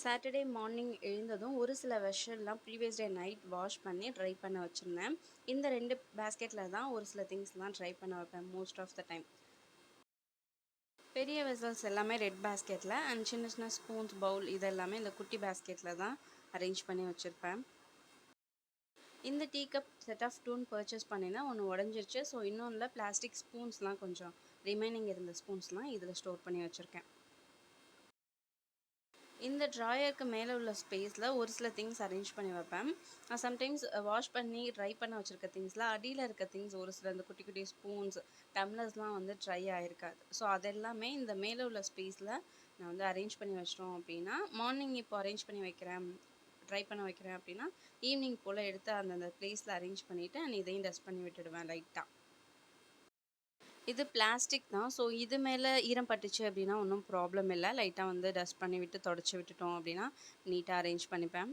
Saturday morning எழுந்ததும் ஒரு சில வெஷல்லாம் ப்ரீவியஸ் டே நைட் வாஷ் பண்ணி ட்ரை பண்ண வச்சுருந்தேன். இந்த 2 பேஸ்கெட்டில் தான் ஒரு சில திங்ஸ்லாம் ட்ரை பண்ண வைப்பேன் மோஸ்ட் ஆஃப் த டைம். பெரிய வெசல்ஸ் எல்லாமே ரெட் பேஸ்கெட்டில் அண்ட் சின்ன சின்ன ஸ்பூன்ஸ் பவுல் இது எல்லாமே இந்த குட்டி பேஸ்கெட்டில் தான் அரேஞ்ச் பண்ணி வச்சுருப்பேன். இந்த tea cup set of 2 purchase பண்ணியிருந்தேன். ஒன்று உடஞ்சிருச்சு. ஸோ இன்னொன்றில் பிளாஸ்டிக் ஸ்பூன்ஸ்லாம் கொஞ்சம் ரிமைனிங் இருந்த ஸ்பூன்ஸ்லாம் இதில் ஸ்டோர் பண்ணி வச்சுருக்கேன். இந்த ட்ராயருக்கு மேலே உள்ள ஸ்பேஸில் ஒரு சில திங்ஸ் அரேஞ்ச் பண்ணி வைப்பேன். சம்டைம்ஸ் வாஷ் பண்ணி ட்ரை பண்ண வச்சுருக்க திங்ஸில் அடியில் இருக்க திங்ஸ் ஒரு சில இந்த குட்டி குட்டி ஸ்பூன்ஸ் டம்ளர்ஸ்லாம் வந்து ட்ரை ஆகிருக்காது. ஸோ அதெல்லாமே இந்த மேலே உள்ள ஸ்பேஸில் நான் வந்து அரேஞ்ச் பண்ணி வச்சிட்டோம் அப்படின்னா மார்னிங் இப்போ அரேஞ்ச் பண்ணி வைக்கிறேன் ட்ரை பண்ண வைக்கிறேன் அப்படின்னா ஈவினிங் போல் எடுத்து அந்தந்த ப்ளேஸில் அரேஞ்ச் பண்ணிவிட்டு இதையும் டஸ்ட் பண்ணி விட்டுடுவேன் லைட்டாக. இது பிளாஸ்டிக் தான். ஸோ இது மேலே ஈரம் பட்டுச்சு அப்படின்னா ஒன்றும் ப்ராப்ளம் இல்லை. லைட்டாக வந்து டஸ்ட் பண்ணி விட்டு தொடச்சி விட்டுட்டோம் அப்படின்னா நீட்டாக அரேஞ்ச் பண்ணிப்பேன்.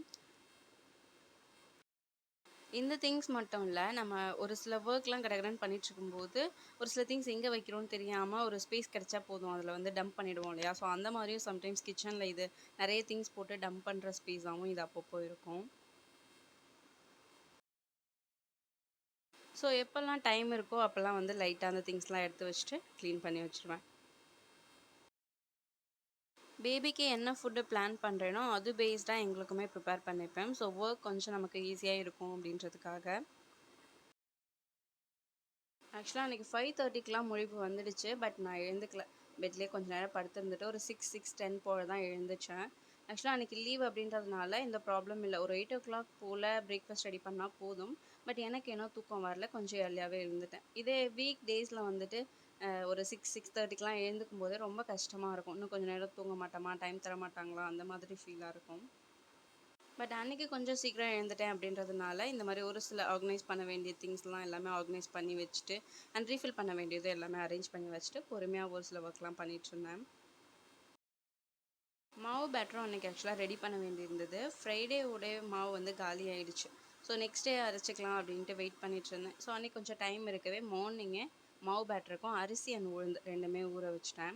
இந்த திங்ஸ் மட்டும் இல்லை, நம்ம ஒரு சில ஒர்க்லாம் கடகடன்னு பண்ணிகிட்ருக்கும்போது ஒரு சில திங்ஸ் எங்கே வைக்கிறோன்னு தெரியாமல் ஒரு ஸ்பேஸ் கிடச்சா போதும் அதில் வந்து டம்ப் பண்ணிவிடுவோம் இல்லையா? ஸோ அந்த மாதிரியும் சம்டைம்ஸ் கிச்சனில் இது நிறைய திங்ஸ் போட்டு டம்ப் பண்ணுற ஸ்பேஸாகவும் இது அப்பப்போ இருக்கும். ஸோ எப்போல்லாம் டைம் இருக்கோ அப்போல்லாம் வந்து லைட்டாக அந்த திங்ஸ்லாம் எடுத்து வச்சுட்டு க்ளீன் பண்ணி வச்சுருவேன். பேபிக்கு என்ன ஃபுட்டு பிளான் பண்ணுறேனோ அது பேஸ்டாக எங்களுக்குமே ப்ரிப்பேர் பண்ணிப்பேன். ஸோ ஒர்க் கொஞ்சம் நமக்கு ஈஸியாக இருக்கும் அப்படின்றதுக்காக. ஆக்சுவலாக அன்றைக்கி 5:30க்கெலாம் முழிப்பு வந்துடுச்சு. பட் நான் எழுந்துக்கல. பெட்லேயே கொஞ்சம் நேரம் படுத்திருந்துட்டு ஒரு 6:10 போல் தான் எழுந்துச்சேன். ஆக்சுவலாக அன்றைக்கி லீவ் அப்படின்றதுனால இந்த ப்ராப்ளம் இல்லை. ஒரு 8:00 போல் பிரேக்ஃபாஸ்ட் ரெடி பண்ணால் போதும். பட் எனக்கு ஏனோ தூக்கம் வரல. கொஞ்சம் ஏர்லியாகவே எழுந்துட்டேன். இதே வீக் டேஸில் வந்துட்டு ஒரு 6:30க்கெலாம் எழுந்துக்கும் போதே ரொம்ப கஷ்டமாக இருக்கும். இன்னும் கொஞ்சம் நேரம் தூங்க மாட்டோமா, டைம் தர மாட்டாங்களா அந்த மாதிரி ஃபீலாக இருக்கும். பட் அன்றைக்கி கொஞ்சம் சீக்கிரம் எழுந்துட்டேன் அப்படின்றதுனால இந்த மாதிரி ஒரு சில ஆர்கனைஸ் பண்ண வேண்டிய திங்ஸ்லாம் எல்லாமே ஆர்கனைஸ் பண்ணி வச்சுட்டு அண்ட் ரீஃபில் பண்ண வேண்டியது எல்லாமே அரேஞ்ச் பண்ணி வச்சுட்டு பொறுமையாக ஒரு சில ஒர்க்லாம் பண்ணிகிட்ருந்தேன். மாவு பேட்டரும் அன்றைக்கி ஆக்சுவலாக ரெடி பண்ண வேண்டியிருந்தது. ஃப்ரைடேவோடைய மாவு வந்து காலி ஆகிடுச்சு. ஸோ நெக்ஸ்ட் டே அரைச்சிக்கலாம் அப்படின்ட்டு வெயிட் பண்ணிகிட்டு இருந்தேன். ஸோ அன்றைக்கி கொஞ்சம் டைம் இருக்கவே மார்னிங்கே மாவு பேட்டருக்கும் அரிசி அண்ட் உளுந்து ரெண்டுமே ஊற வச்சிட்டேன்.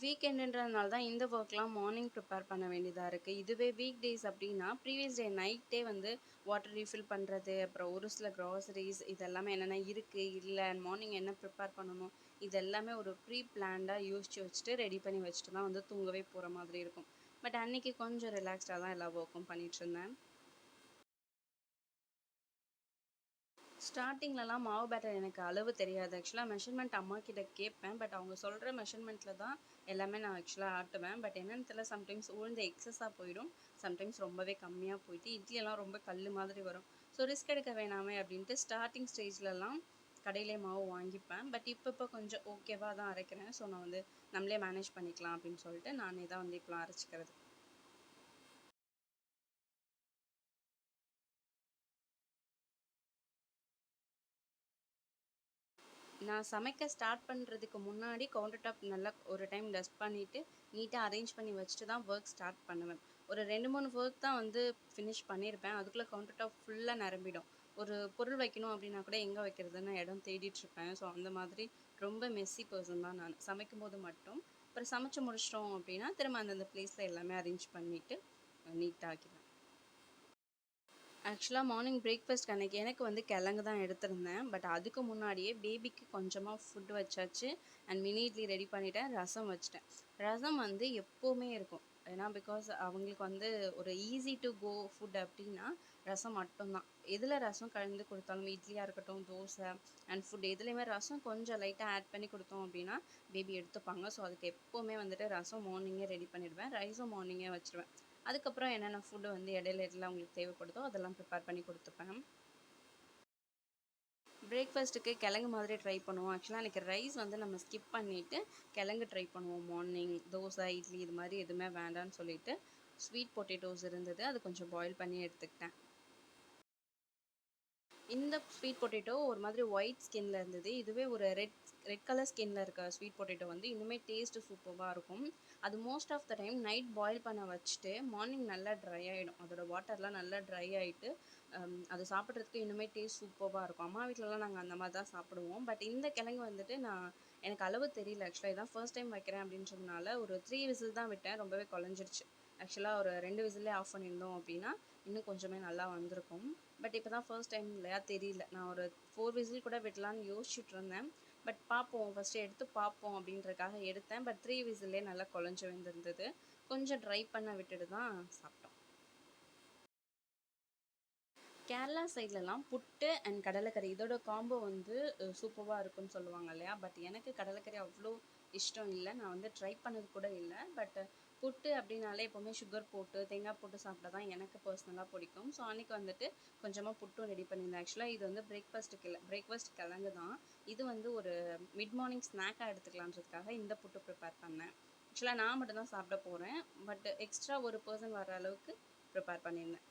வீக்கெண்டுன்றதுனால தான் இந்த ஒர்க்லாம் மார்னிங் ப்ரிப்பேர் பண்ண வேண்டியதாக இருக்குது. இதுவே வீக் டேஸ் அப்படின்னா ப்ரீவியஸ் டே நைட்டே வந்து வாட்டர் ரீஃபில் பண்ணுறது, அப்புறம் ஒரு சில க்ராசரிஸ் இதெல்லாமே என்னென்ன இருக்குது இல்லை அண்ட் மார்னிங் என்ன ப்ரிப்பேர் பண்ணணும் இது எல்லாமே ஒரு ப்ரீ பிளான்டாக யோசித்து வச்சுட்டு ரெடி பண்ணி வச்சுட்டு தான் வந்து தூங்கவே போகிற மாதிரி இருக்கும். பட் அன்றைக்கி கொஞ்சம் ரிலாக்ஸ்டாக தான் எல்லா ஒர்க்கும் பண்ணிகிட்ருந்தேன். ஸ்டார்டிங்லலாம் மாவு பேட்டர் எனக்கு அளவு தெரியாது. ஆக்சுவலாக மெஷர்மெண்ட் அம்மாக்கிட்ட கேட்பேன். பட் அவங்க சொல்கிற மெஷர்மெண்ட்டில் தான் எல்லாமே நான் ஆக்சுவலாக ஆட்டுவேன். பட் என்னென்னு தெரியல, சம்டைம்ஸ் உளுந்து எக்ஸஸாக போயிடும். சம்டைம்ஸ் ரொம்பவே கம்மியாக போயிட்டு இட்லியெல்லாம் ரொம்ப கல் மாதிரி வரும். ஸோ ரிஸ்க் எடுக்க வேணாமே அப்படின்ட்டு ஸ்டார்டிங் ஸ்டேஜ்லலாம் கடையிலே மாவு வாங்கிப்பேன். பட் இப்போ கொஞ்சம் ஓகேவாக தான் அரைக்கிறேன். ஸோ நான் வந்து நம்மளே மேனேஜ் பண்ணிக்கலாம் அப்படின்னு சொல்லிட்டு நானே தான் வந்து இப்போலாம் அரைச்சிக்கிறது. நான் சமைக்க ஸ்டார்ட் பண்ணுறதுக்கு முன்னாடி கவுண்டர் டாப் நல்லா ஒரு டைம் டஸ்ட் பண்ணிவிட்டு நீட்டாக அரேஞ்ச் பண்ணி வச்சுட்டு தான் ஒர்க் ஸ்டார்ட் பண்ணுவேன். ஒரு 2-3 ஒர்க் தான் வந்து ஃபினிஷ் பண்ணியிருப்பேன். அதுக்குள்ளே கவுண்டர் டாப் ஃபுல்லாக நிரம்பிடும். ஒரு பொருள் வைக்கணும் அப்படின்னா கூட எங்கே வைக்கிறதுன்னு இடம் தேடிட்டுருப்பேன். ஸோ அந்த மாதிரி ரொம்ப மெஸ்ஸி பர்சன் தான் நான். சமைக்கும்போது மட்டும். அப்புறம் சமைச்சு முடிச்சிட்டோம் அப்படின்னா திரும்ப அந்தந்த ப்ளேஸில் எல்லாமே அரேஞ்ச் பண்ணிவிட்டு நீட்டாகிடுவேன். ஆக்சுவலாக மார்னிங் பிரேக்ஃபாஸ்ட் அன்றைக்கி எனக்கு வந்து கிழங்கு தான் எடுத்திருந்தேன். பட் அதுக்கு முன்னாடியே பேபிக்கு கொஞ்சமாக ஃபுட் வச்சாச்சு அண்ட் மினி இட்லி ரெடி பண்ணிவிட்டேன். ரசம் வச்சுட்டேன். ரசம் வந்து எப்போவுமே இருக்கும். ஏன்னா பிகாஸ் அவங்களுக்கு வந்து ஒரு ஈஸி டு கோ ஃபுட் அப்படின்னா ரசம் மட்டும்தான். எதில் ரசம் கலந்து கொடுத்தாலும் இட்லியாக இருக்கட்டும், தோசை அண்ட் ஃபுட் எதுலேயுமே ரசம் கொஞ்சம் லைட்டாக ஆட் பண்ணி கொடுத்தோம் அப்படின்னா பேபி எடுத்துப்பாங்க. ஸோ அதுக்கு எப்போவுமே வந்துட்டு ரசம் மார்னிங்கே ரெடி பண்ணிவிடுவேன். ரைஸும் மார்னிங்கே வச்சுருவேன். அதுக்கப்புறம் என்னென்ன ஃபுட்டு வந்து இடையில எல்லாம் அவங்களுக்கு தேவைப்படுதோ அதெல்லாம் ப்ரிப்பேர் பண்ணி கொடுத்துப்பேன். பிரேக்ஃபாஸ்ட்டுக்கு கிழங்கு மாதிரி ட்ரை பண்ணுவோம். ஆக்சுவலாக அன்றைக்கி ரைஸ் வந்து நம்ம ஸ்கிப் பண்ணிவிட்டு கிழங்கு ட்ரை பண்ணுவோம். மார்னிங் தோசை, இட்லி இது மாதிரி எதுவுமே வேண்டான்னு சொல்லிவிட்டு ஸ்வீட் பொட்டேட்டோஸ் இருந்தது. அது கொஞ்சம் பாயில் பண்ணி எடுத்துக்கிட்டேன். இந்த ஸ்வீட் பொட்டேட்டோ ஒரு மாதிரி ஒயிட் ஸ்கின்ல இருந்தது. இதுவே ஒரு ரெட் ரெட் கலர் ஸ்கின்ல இருக்க ஸ்வீட் பொட்டேட்டோ வந்து இன்னுமே டேஸ்ட்டு சூப்பராக இருக்கும். அது most of the time night boil பண்ண வச்சுட்டு மார்னிங் நல்லா ட்ரை ஆகிடும். அதோட வாட்டர்லாம் நல்லா ட்ரை ஆகிட்டு அது சாப்பிட்றதுக்கு இன்னுமே டேஸ்ட் சூப்பராக இருக்கும். அம்மா வீட்டிலலாம் நாங்கள் அந்த மாதிரி தான் சாப்பிடுவோம். பட் இந்த கிழங்கு வந்துட்டு நான் எனக்கு அளவு தெரியல ஆக்சுவலாக. இதான் ஃபர்ஸ்ட் டைம் வைக்கிறேன் அப்படின்றதுனால ஒரு 3 விசில் தான் விட்டேன். ரொம்பவே குழஞ்சிருச்சு. ஆக்சுவலாக ஒரு 2 விசிலே ஆஃப் பண்ணியிருந்தோம் அப்படின்னா இன்னும் கொஞ்சமே நல்லா வந்திருக்கும். பட் இப்போ தான் ஃபர்ஸ்ட் டைம் இல்லையா, தெரியல. நான் ஒரு 4 விசில் கூட விடலான்னு யோசிச்சுட்டு இருந்தேன். பட் பார்ப்போம், ஃபஸ்ட்டு எடுத்து பார்ப்போம் அப்படின்றதுக்காக எடுத்தேன். பட் 3 விசில்லே நல்லா குழஞ்சி வந்திருந்தது. கொஞ்சம் ட்ரை பண்ண விட்டுட்டு தான் சாப்பிட்டோம். கேரளா சைட்லலாம் புட்டு அண்ட் கடலைக்கறி இதோட காம்போ வந்து சூப்பராக இருக்குன்னு சொல்லுவாங்க இல்லையா. பட் எனக்கு கடலைக்கறி அவ்வளோ இஷ்டம் இல்லை. நான் வந்து ட்ரை பண்ணது கூட இல்லை. பட் புட்டு அப்படின்னாலே எப்போவுமே சுகர் போட்டு தேங்காய் போட்டு சாப்பிட்டா தான் எனக்கு பர்சனலாக பிடிக்கும். ஸோ அன்றைக்கி வந்துட்டு கொஞ்சமாக புட்டும் ரெடி பண்ணியிருந்தேன். ஆக்சுவலாக இது வந்து பிரேக்ஃபாஸ்ட்டுக்கு இல்லை, பிரேக்ஃபாஸ்ட் கிழங்கு தான். இது வந்து ஒரு மிட் மார்னிங் ஸ்நாக்காக எடுத்துக்கலான்றதுக்காக இந்த புட்டு ப்ரிப்பேர் பண்ணேன். ஆக்சுவலாக நான் மட்டும் தான் சாப்பிட போகிறேன். பட் எக்ஸ்ட்ரா ஒரு பர்சன் வர அளவுக்கு ப்ரிப்பேர் பண்ணியிருந்தேன்.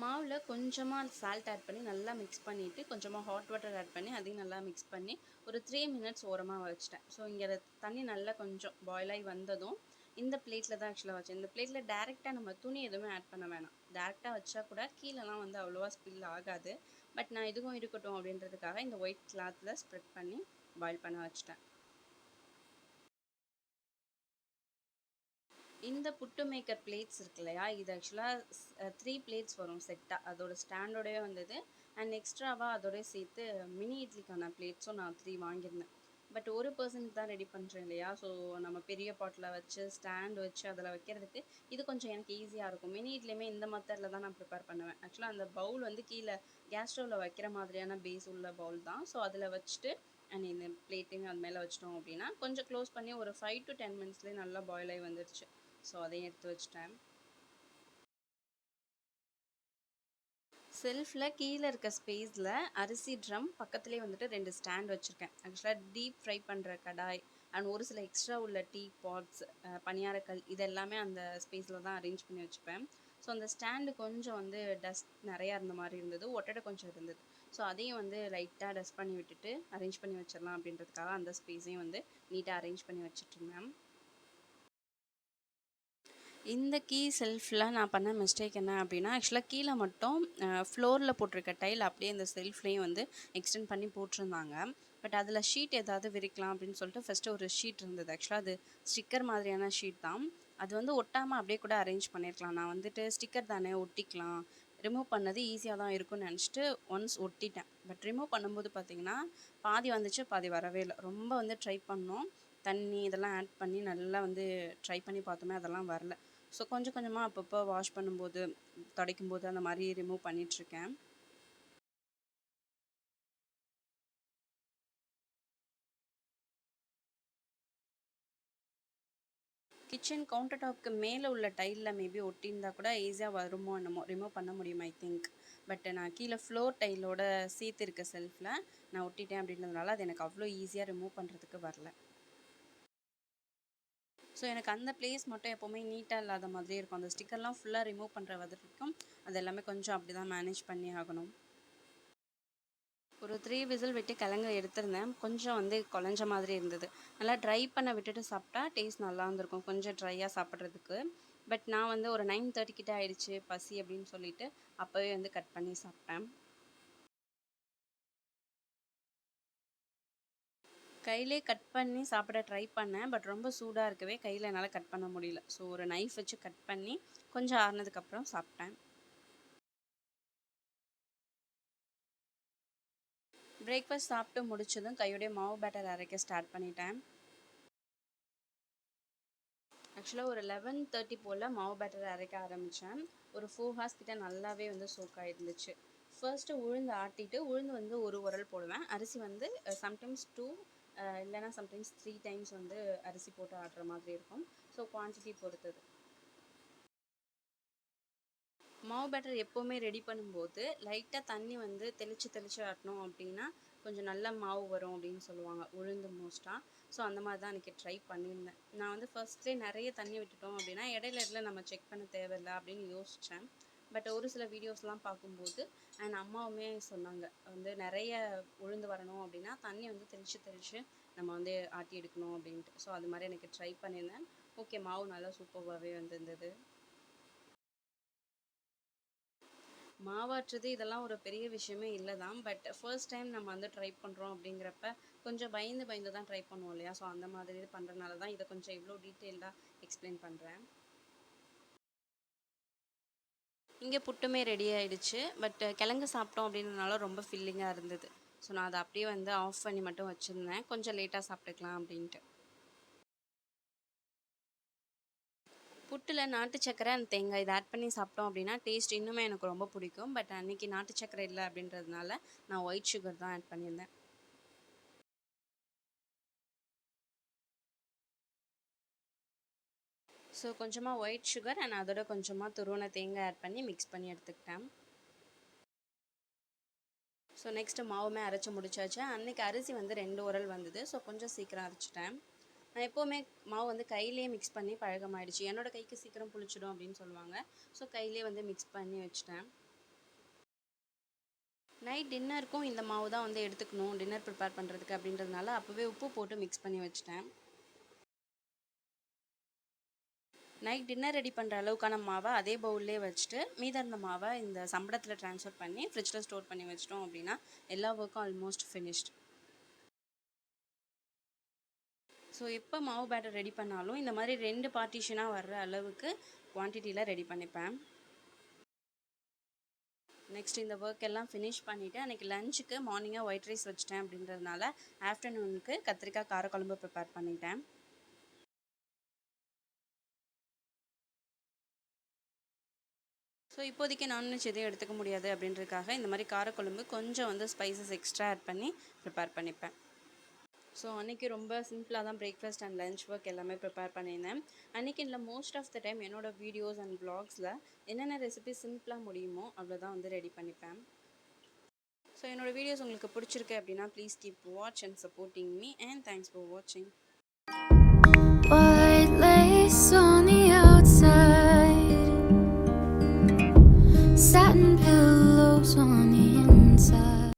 மாவில் கொஞ்சமாக சால்ட் ஆட் பண்ணி நல்லா மிக்ஸ் பண்ணிவிட்டு கொஞ்சமாக ஹாட் வாட்டர் ஆட் பண்ணி அதையும் நல்லா மிக்ஸ் பண்ணி ஒரு 3 மினிட்ஸ் ஓரமாக வச்சிட்டேன். ஸோ இங்கே தண்ணி நல்லா கொஞ்சம் பாயில் ஆகி வந்ததும் இந்த பிளேட்டில் தான் ஆக்சுவலாக வச்சேன். இந்த பிளேட்டில் டேரெக்டாக நம்ம துணி எதுவுமே ஆட் பண்ண வேணாம். டேரெக்டாக வச்சா கூட கீழெல்லாம் வந்து அவ்வளோவா ஸ்பில் ஆகாது. பட் நான் இதுவும் இருக்கட்டும் அப்படின்றதுக்காக இந்த ஒயிட் கிளாத்தில் ஸ்ப்ரெட் பண்ணி பாயில் பண்ண வச்சிட்டேன். இந்த புட்டு மேக்கர் பிளேட்ஸ் இருக்கு இல்லையா, இது ஆக்சுவலாக 3 பிளேட்ஸ் வரும் செட்டாக. அதோட ஸ்டாண்டோடய வந்தது. அண்ட் எக்ஸ்ட்ராவாக அதோடய சேர்த்து மினி இட்லிக்கான பிளேட்ஸும் நான் 3 வாங்கியிருந்தேன். பட் ஒரு பர்சனுக்கு தான் ரெடி பண்ணுறேன் இல்லையா, ஸோ நம்ம பெரிய பாட்டில் வச்சு ஸ்டாண்ட் வச்சு அதில் வைக்கிறதுக்கு இது கொஞ்சம் எனக்கு ஈஸியாக இருக்கும். மினி இட்லியுமே இந்த மெத்தடில் தான் நான் ப்ரிப்பேர் பண்ணுவேன். ஆக்சுவலாக அந்த பவுல் வந்து கீழே கேஸ் ஸ்டவ்வில் வைக்கிற மாதிரியான பேஸ் உள்ள பவுல் தான். ஸோ அதில் வச்சுட்டு அண்ட் இந்த பிளேட்டையும் அது மேலே வச்சிட்டோம் அப்படின்னா கொஞ்சம் க்ளோஸ் பண்ணி ஒரு 5 to 10 மினிட்ஸ்லேயே நல்லா பாயில் ஆகி வந்துடுச்சு. ஸோ அதையும் எடுத்து வச்சிட்டேன். செல்ஃபில் கீழே இருக்க ஸ்பேஸில் அரிசி ட்ரம் பக்கத்துலேயே வந்துட்டு 2 ஸ்டாண்ட் வச்சுருக்கேன். ஆக்சுவலாக டீப் ஃப்ரை பண்ணுற கடாய் அண்ட் ஒரு சில எக்ஸ்ட்ரா உள்ள டீ பாட்ஸ், பணியாரக்கல் இது எல்லாமே அந்த ஸ்பேஸில் தான் அரேஞ்ச் பண்ணி வச்சுப்பேன். ஸோ அந்த ஸ்டாண்டு கொஞ்சம் வந்து டஸ்ட் நிறையா இருந்த மாதிரி இருந்தது, ஒட்டடை கொஞ்சம் இருந்தது. ஸோ அதையும் வந்து லைட்டாக டஸ்ட் பண்ணி விட்டுட்டு அரேஞ்ச் பண்ணி வச்சிடலாம் அப்படின்றதுக்காக அந்த ஸ்பேஸையும் வந்து நீட்டாக அரேஞ்ச் பண்ணி வச்சுட்ருந்தேன். இந்த கீ செல்ஃபில் நான் பண்ண மிஸ்டேக் என்ன அப்படின்னா, ஆக்சுவலாக கீழே மட்டும் ஃப்ளோரில் போட்டிருக்க டைல் அப்படியே இந்த செல்ஃப்லேயும் வந்து எக்ஸ்டெண்ட் பண்ணி போட்டிருந்தாங்க. பட் அதில் ஷீட் ஏதாவது விரிக்கலாம் அப்படின்னு சொல்லிட்டு ஃபஸ்ட்டு ஒரு ஷீட் இருந்தது. ஆக்சுவலாக அது ஸ்டிக்கர் மாதிரியான ஷீட் தான். அது வந்து ஒட்டாமல் அப்படியே கூட அரேஞ்ச் பண்ணியிருக்கலாம். நான் வந்துட்டு ஸ்டிக்கர் தானே ஒட்டிக்கலாம், ரிமூவ் பண்ணது ஈஸியாக தான் இருக்கும்னு நினச்சிட்டு ஒன்ஸ் ஒட்டிட்டேன். பட் ரிமூவ் பண்ணும்போது பார்த்திங்கன்னா பாதி வந்துச்சு, பாதி வரவே இல்லை. ரொம்ப வந்து ட்ரை பண்ணோம், தண்ணி இதெல்லாம் ஆட் பண்ணி நல்லா வந்து ட்ரை பண்ணி பார்த்தோமே அதெல்லாம் வரல. ஸோ கொஞ்சம் கொஞ்சமாக அப்பப்போ வாஷ் பண்ணும்போது துடைக்கும்போது அந்த மாதிரி ரிமூவ் பண்ணிகிட்ருக்கேன். கிச்சன் கவுண்டர் டாப்க்கு மேலே உள்ள டைலில் மேபி ஒட்டியிருந்தால் கூட ஈஸியாக வருமோ என்னமோ, ரிமூவ் பண்ண முடியும் ஐ திங்க். பட் நான் கீழே ஃப்ளோர் டைலோட சேர்த்து இருக்க செல்ஃபில் நான் ஒட்டிட்டேன் அப்படின்றதுனால அது எனக்கு அவ்வளோ ஈஸியாக ரிமூவ் பண்ணுறதுக்கு வரல. ஸோ எனக்கு அந்த பிளேஸ் மட்டும் எப்போவுமே நீட்டாக இல்லாத மாதிரி இருக்கும். அந்த ஸ்டிக்கர்லாம் ஃபுல்லாக ரிமூவ் பண்ணுற வரைக்கும் அது எல்லாமே கொஞ்சம் அப்படி தான் மேனேஜ் பண்ணி ஆகணும். ஒரு 3 விசில் விட்டு கிழங்கு எடுத்திருந்தேன். கொஞ்சம் வந்து குழஞ்ச மாதிரி இருந்தது. நல்லா ட்ரை பண்ண விட்டுட்டு சாப்பிட்டா டேஸ்ட் நல்லா இருந்திருக்கும், கொஞ்சம் ட்ரையாக சாப்பிட்றதுக்கு. பட் நான் வந்து ஒரு 9:30 கிட்ட ஆயிடுச்சு பசி அப்படின்னு சொல்லிட்டு அப்போவே வந்து கட் பண்ணி சாப்பிட்டேன். கையிலே கட் பண்ணி சாப்பிட ட்ரை பண்ணேன். பட் ரொம்ப சூடாக இருக்கவே கையில் என்னால் கட் பண்ண முடியல. ஸோ ஒரு நைஃப் வச்சு கட் பண்ணி கொஞ்சம் ஆறுனதுக்கப்புறம் சாப்பிட்டேன். பிரேக்ஃபாஸ்ட் சாப்பிட்டு முடிச்சதும் கையோடைய மாவு பேட்டர் அரைக்க ஸ்டார்ட் பண்ணிட்டேன். ஆக்சுவலாக ஒரு 11:30 போல் மாவு பேட்டர் அரைக்க ஆரம்பித்தேன். ஒரு 4 ஹார்ஸ் கிட்ட நல்லாவே வந்து சோக் ஆகிருந்துச்சு. ஃபர்ஸ்ட்டு உளுந்து ஆட்டிட்டு உளுந்து வந்து ஒரு உரல் போடுவேன். அரிசி வந்து சம்டைம்ஸ் 2 இல்லைனா சம்டைம்ஸ் 3 டைம்ஸ் வந்து அரிசி போட்டு ஆட்டுற மாதிரி இருக்கும். ஸோ குவான்டிட்டி பொறுத்தது. மாவு பேட்டர் எப்போவுமே ரெடி பண்ணும்போது லைட்டாக தண்ணி வந்து தெளித்து தெளித்து ஆட்டணும் அப்படின்னா கொஞ்சம் நல்ல மாவு வரும் அப்படின்னு சொல்லுவாங்க, உளுந்து மோஸ்ட்டாக. ஸோ அந்த மாதிரி தான் எனக்கு ட்ரை பண்ணியிருந்தேன். நான் வந்து ஃபர்ஸ்ட்லேயே நிறைய தண்ணி விட்டுட்டோம் அப்படின்னா இடையில நம்ம செக் பண்ண தேவையில்லை அப்படின்னு யோசித்தேன். பட் ஒரு சில வீடியோஸ்லாம் பார்க்கும்போது அண்ட் அம்மாவுமே சொன்னாங்க வந்து நிறைய உளுந்து வரணும் அப்படின்னா தண்ணி வந்து தெளித்து நம்ம வந்து ஆட்டி எடுக்கணும் அப்படின்ட்டு. ஸோ அது மாதிரி எனக்கு ட்ரை பண்ணியிருந்தேன். ஓகே, மாவு நல்லா சூப்பராகவே வந்திருந்தது. மாவாட்டுறது இதெல்லாம் ஒரு பெரிய விஷயமே இல்லை தான். பட் ஃபர்ஸ்ட் டைம் நம்ம வந்து ட்ரை பண்ணுறோம் அப்படிங்கிறப்ப கொஞ்சம் பயந்து பயந்து தான் ட்ரை பண்ணுவோம் இல்லையா? ஸோ அந்த மாதிரி பண்ணுறதுனால தான் இதை கொஞ்சம் இவ்வளோ டீட்டெயில்டாக எக்ஸ்பிளைன் பண்ணுறேன். இங்கே புட்டுமே ரெடி ஆயிடுச்சு. பட் கிழங்கு சாப்பிட்டோம் அப்படின்றதுனால ரொம்ப ஃபில்லிங்காக இருந்தது. ஸோ நான் அதை அப்படியே வந்து ஆஃப் பண்ணி மட்டும் வச்சுருந்தேன். கொஞ்சம் லேட்டாக சாப்பிட்டுக்கலாம் அப்படின்ட்டு. புட்டில் நாட்டு சக்கரை அண்ட் தேங்காய் இதை ஆட் பண்ணி சாப்பிட்டோம் அப்படின்னா டேஸ்ட் இன்னுமே எனக்கு ரொம்ப பிடிக்கும். பட் அன்றைக்கி நாட்டு சக்கரை இல்லை அப்படின்றதுனால நான் ஒயிட் சுகர் தான் ஆட் பண்ணியிருந்தேன். ஸோ கொஞ்சமாக ஒயிட் சுகர் அண்ட் அதோட கொஞ்சமாக துருவன தேங்காய் ஆட் பண்ணி மிக்ஸ் பண்ணி எடுத்துக்கிட்டேன். ஸோ நெக்ஸ்ட்டு மாவுமே அரைச்சி முடிச்சாச்சு. அன்றைக்கி அரிசி வந்து 2 உரல் வந்தது. ஸோ கொஞ்சம் சீக்கிரம் அரைச்சிட்டேன். நான் எப்போவுமே மாவு வந்து கையிலேயே மிக்ஸ் பண்ணி பழக்கமாயிடுச்சு. என்னோடய கைக்கு சீக்கிரம் புளிச்சிடும் அப்படின்னு சொல்லுவாங்க. ஸோ கையிலே வந்து மிக்ஸ் பண்ணி வச்சுட்டேன். நைட் டின்னருக்கும் இந்த மாவு தான் வந்து எடுத்துக்கணும் டின்னர் ப்ரிப்பேர் பண்ணுறதுக்கு அப்படின்றதுனால அப்போவே உப்பு போட்டு மிக்ஸ் பண்ணி வச்சுட்டேன். நைட் டின்னர் ரெடி பண்ணுற அளவுக்கான மாவை அதே பவுல்லே வச்சுட்டு மீதம் இருந்த மாவை இந்த சம்பளத்தில் ட்ரான்ஸ்ஃபர் பண்ணி ஃப்ரிட்ஜில் ஸ்டோர் பண்ணி வச்சிட்டோம் அப்படின்னா எல்லா ஒர்க்கும் ஆல்மோஸ்ட் ஃபினிஷ்ட். ஸோ எப்போ மாவு பேட்டர் ரெடி பண்ணாலும் இந்த மாதிரி 2 பார்ட்டிஷனாக வர்ற அளவுக்கு குவான்டிட்டியில் ரெடி பண்ணிப்பேன். நெக்ஸ்ட் இந்த ஒர்க் எல்லாம் ஃபினிஷ் பண்ணிவிட்டு அன்றைக்கி லஞ்சுக்கு மார்னிங்காக ஒயிட் ரைஸ் வச்சுட்டேன் அப்படின்றதுனால ஆஃப்டர்நூனுக்கு கத்திரிக்காய் காரக்குழம்பு ப்ரிப்பேர் பண்ணிட்டேன். ஸோ இப்போதைக்கு நான்வெஜ் எதுவும் எடுத்துக்க முடியாது அப்படின்றதுக்காக இந்த மாதிரி காரக்குழம்பு கொஞ்சம் வந்து ஸ்பைசஸ் எக்ஸ்ட்ரா ஆட் பண்ணி ப்ரிப்பேர் பண்ணிப்பேன். ஸோ அன்றைக்கி ரொம்ப சிம்பிளாக தான் பிரேக்ஃபாஸ்ட் அண்ட் லஞ்ச் ஒர்க் எல்லாமே ப்ரிப்பேர் பண்ணியிருந்தேன். அன்றைக்கி இல்லை மோஸ்ட் ஆஃப் த டைம் என்னோடய வீடியோஸ் அண்ட் வ்ளாக்ஸில் என்னென்ன ரெசிபி சிம்பிளாக முடியுமோ அவ்வளோதான் வந்து ரெடி பண்ணிப்பேன். ஸோ என்னோடய வீடியோஸ் உங்களுக்கு பிடிச்சிருக்கு அப்படின்னா please keep watch and supporting me and thanks for வாட்சிங். White lace on the outside, satin pillows on the inside.